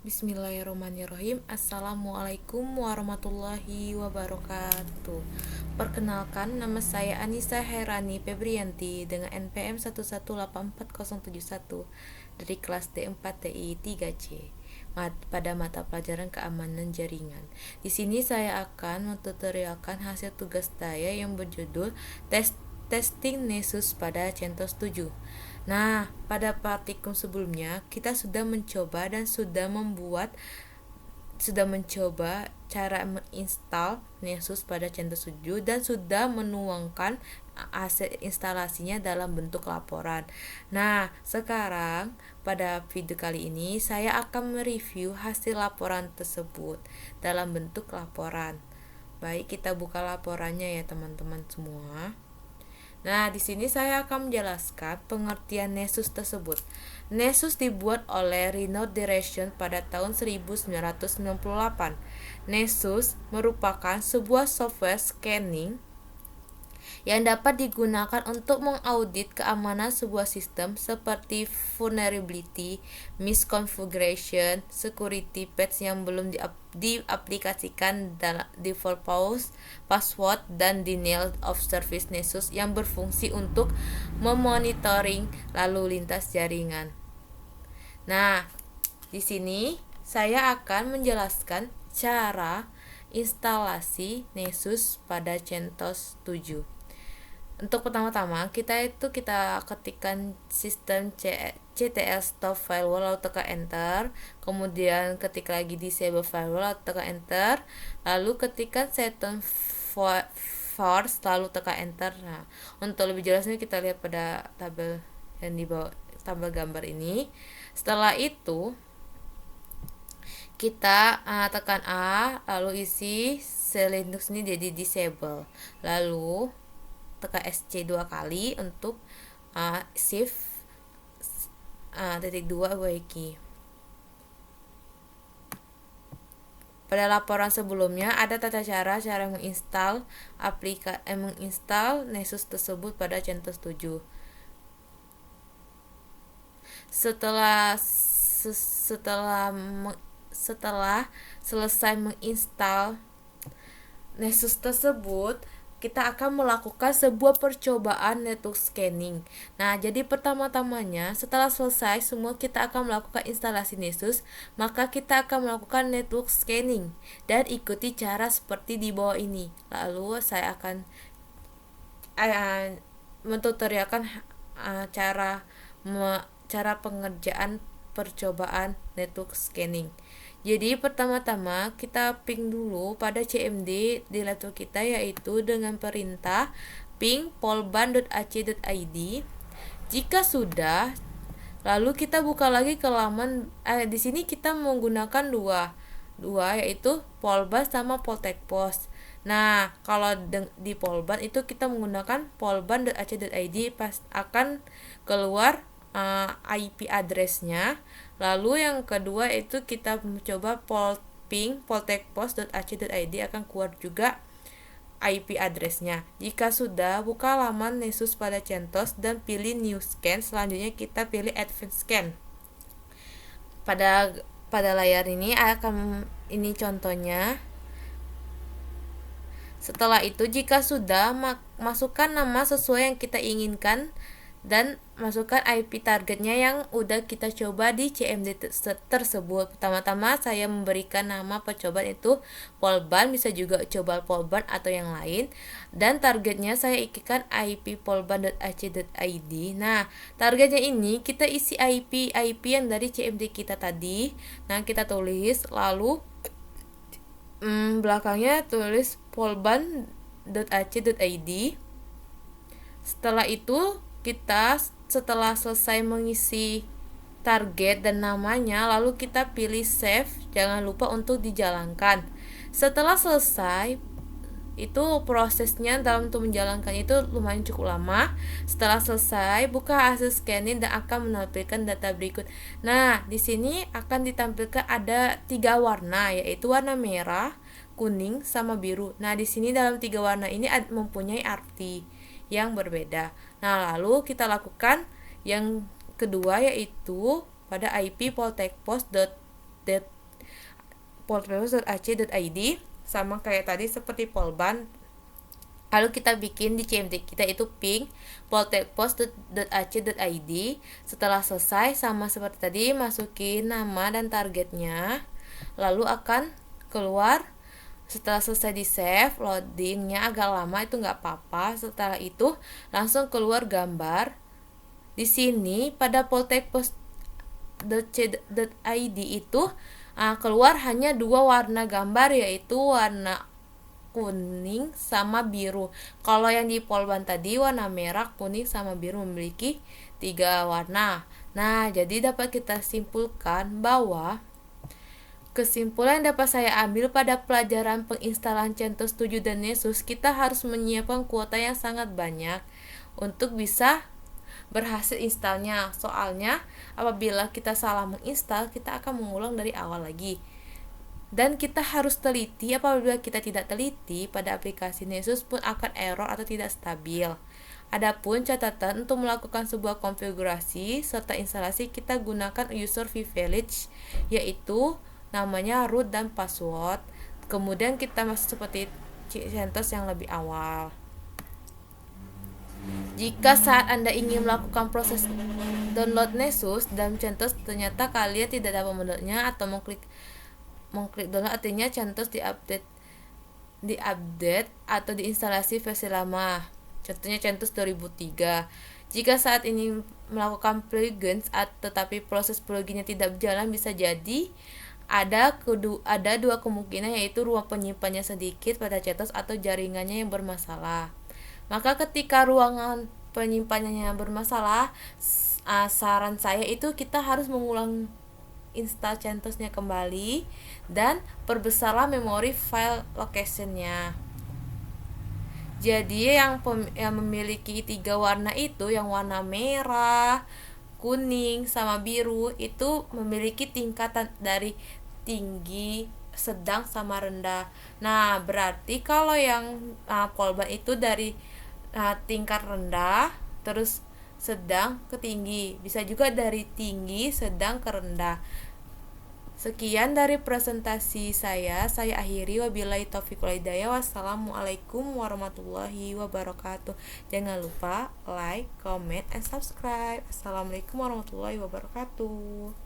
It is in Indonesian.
Bismillahirrahmanirrahim. Assalamualaikum warahmatullahi wabarakatuh. Perkenalkan, nama saya Anissa Herani Febrianti dengan NPM 1184071 dari kelas D4 TI 3C pada mata pelajaran keamanan jaringan. Di sini saya akan mentutorialkan hasil tugas saya yang berjudul testing Nessus pada CentOS 7. Nah, pada praktikum sebelumnya kita sudah mencoba cara menginstal Nessus pada CentOS 7 dan sudah menuangkan hasil instalasinya dalam bentuk laporan. Nah, sekarang pada video kali ini saya akan mereview hasil laporan tersebut dalam bentuk laporan. Baik, kita buka laporannya ya teman-teman semua. Nah, di sini saya akan menjelaskan pengertian Nessus tersebut. Nessus dibuat oleh Renault Direction pada tahun 1998. Nessus merupakan sebuah software scanning yang dapat digunakan untuk mengaudit keamanan sebuah sistem seperti vulnerability, misconfiguration, security patch yang belum diaplikasikan, default password, dan denial of service. Nessus yang berfungsi untuk memonitoring lalu lintas jaringan. Nah, di sini saya akan menjelaskan cara instalasi Nessus pada CentOS 7. Untuk pertama-tama kita ketikkan sistem ctl stop firewall lalu tekan enter, kemudian ketik lagi disable firewall lalu tekan enter, lalu ketikkan settle force lalu tekan enter. Nah, untuk lebih jelasnya kita lihat pada tabel yang di bawah, tabel gambar ini. Setelah itu kita tekan A, lalu isi Linux ini jadi disable, lalu tekan SC 2 kali untuk shift titik 2 key. Pada laporan sebelumnya ada tata cara menginstal Nessus tersebut pada CentOS 7. Setelah selesai menginstal Nessus tersebut, kita akan melakukan sebuah percobaan network scanning. Nah, jadi pertama-tamanya setelah selesai semua kita akan melakukan instalasi Nessus, maka kita akan melakukan network scanning dan ikuti cara seperti di bawah ini. Lalu saya akan mentutorialkan cara pengerjaan percobaan network scanning. Jadi pertama-tama kita ping dulu pada CMD di laptop kita, yaitu dengan perintah ping polban.ac.id. Jika sudah, lalu kita buka lagi ke laman. Di sini kita menggunakan dua yaitu polban sama poltekpos. Nah, kalau di polban itu kita menggunakan polban.ac.id, pas akan keluar IP address-nya. Lalu yang kedua itu kita mencoba ping poltekpos.ac.id, akan keluar juga IP address-nya. Jika sudah, buka laman Nessus pada CentOS dan pilih New Scan. Selanjutnya kita pilih Advanced Scan. Pada layar ini ini contohnya. Setelah itu, jika sudah, masukkan nama sesuai yang kita inginkan dan masukkan IP targetnya yang udah kita coba di CMD tersebut. Pertama-tama saya memberikan nama percobaan itu polban, bisa juga coba polban atau yang lain, dan targetnya saya ikikan IP polban.ac.id. Nah, targetnya ini kita isi IP yang dari CMD kita tadi. Nah, kita tulis, lalu belakangnya tulis polban.ac.id. Setelah itu kita setelah selesai mengisi target dan namanya, lalu kita pilih save, jangan lupa untuk dijalankan. Setelah selesai, itu prosesnya dalam untuk menjalankan itu lumayan cukup lama. Setelah selesai, buka hasil scanning dan akan menampilkan data berikut. Nah, di sini akan ditampilkan ada 3 warna, yaitu warna merah, kuning, sama biru. Nah, di sini dalam 3 warna ini mempunyai arti yang berbeda. Nah, lalu kita lakukan yang kedua, yaitu pada IP poltekpos poltextpost.ac.id, sama kayak tadi seperti polban. Lalu kita bikin di CMT kita itu ping poltextpost.ac.id. Setelah selesai, sama seperti tadi, masukin nama dan targetnya, lalu akan keluar. Setelah selesai di save, loadingnya agak lama, itu nggak apa-apa. Setelah itu langsung keluar gambar. Di sini pada poltextpost.c.id itu keluar hanya 2 warna gambar, yaitu warna kuning sama biru. Kalau yang di polban tadi warna merah, kuning sama biru, memiliki 3 warna. Nah, jadi dapat kita simpulkan bahwa kesimpulan yang dapat saya ambil pada pelajaran penginstalan CentOS 7 dan Nessus, kita harus menyiapkan kuota yang sangat banyak untuk bisa berhasil installnya. Soalnya apabila kita salah menginstal, kita akan mengulang dari awal lagi. Dan kita harus teliti. Apabila kita tidak teliti, pada aplikasi Nessus pun akan error atau tidak stabil. Adapun catatan untuk melakukan sebuah konfigurasi serta instalasi, kita gunakan user privilege, yaitu namanya root dan password. Kemudian kita masuk seperti CentOS yang lebih awal. Jika saat Anda ingin melakukan proses download Nessus dan CentOS ternyata kalian tidak dapat mendownloadnya atau mengklik download, artinya CentOS diupdate atau diinstalasi versi lama. Contohnya CentOS 2003. Jika saat ini melakukan plugins tetapi proses pluginnya tidak berjalan, bisa jadi ada 2 kemungkinan, yaitu ruang penyimpannya sedikit pada CentOS atau jaringannya yang bermasalah. Maka ketika ruangan penyimpanannya bermasalah, saran saya itu kita harus mengulang install CentOS-nya kembali dan perbesarlah memori file location-nya. Jadi yang memiliki 3 warna itu, yang warna merah, kuning, sama biru, itu memiliki tingkatan dari tinggi, sedang, sama rendah. Nah, berarti kalau yang polban itu dari tingkat rendah terus sedang ke tinggi, bisa juga dari tinggi sedang ke rendah. Sekian dari presentasi saya akhiri. Wabillahi taufiq wal hidayah. Wassalamualaikum warahmatullahi wabarakatuh. Jangan lupa like, comment, and subscribe. Assalamualaikum warahmatullahi wabarakatuh.